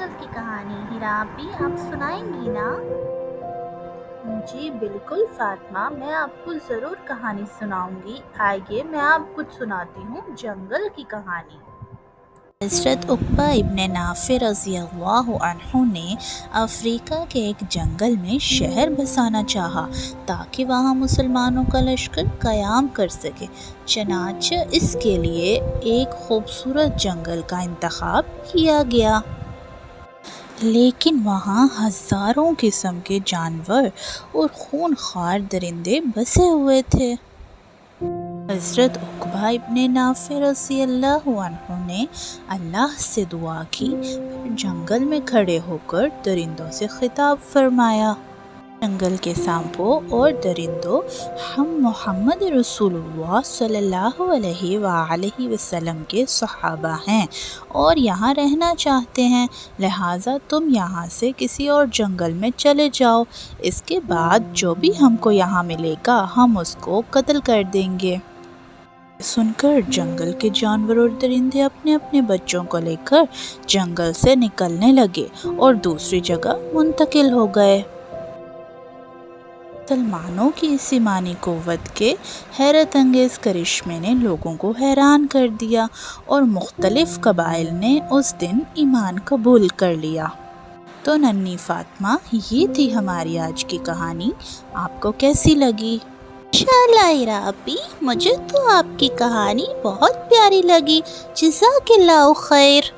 جنگل کی کہانی ہیرا آپی آپ سنائیں گی نا؟ جی بالکل فاطمہ، میں آپ کو ضرور کہانی سناؤں گی۔ آئیے میں آپ کو سناتی ہوں جنگل کی کہانی۔ حضرت عقبہ ابن نافع رضی اللہ عنہ نے افریقہ کے ایک جنگل میں شہر بسانا چاہا تاکہ وہاں مسلمانوں کا لشکر قیام کر سکے۔ چنانچہ اس کے لیے ایک خوبصورت جنگل کا انتخاب کیا گیا، لیکن وہاں ہزاروں قسم کے جانور اور خونخوار درندے بسے ہوئے تھے۔ حضرت عقبہ ابن نافع رضی اللہ عنہ نے اللہ سے دعا کی، پھر جنگل میں کھڑے ہو کر درندوں سے خطاب فرمایا: جنگل کے سانپوں اور درندوں، ہم محمد رسول اللہ صلی اللہ علیہ وآلہ وسلم کے صحابہ ہیں اور یہاں رہنا چاہتے ہیں، لہٰذا تم یہاں سے کسی اور جنگل میں چلے جاؤ۔ اس کے بعد جو بھی ہم کو یہاں ملے گا ہم اس کو قتل کر دیں گے۔ سن کر جنگل کے جانور اور درندے اپنے اپنے بچوں کو لے کر جنگل سے نکلنے لگے اور دوسری جگہ منتقل ہو گئے۔ مسلمانوں کی اس ایمانی قوت کے حیرت انگیز کرشمے نے لوگوں کو حیران کر دیا اور مختلف قبائل نے اس دن ایمان قبول کر لیا۔ تو ننھی فاطمہ، یہ تھی ہماری آج کی کہانی، آپ کو کیسی لگی؟ ماشاءاللہ ہیرا آپی، مجھے تو آپ کی کہانی بہت پیاری لگی، جزاک اللہ خیر۔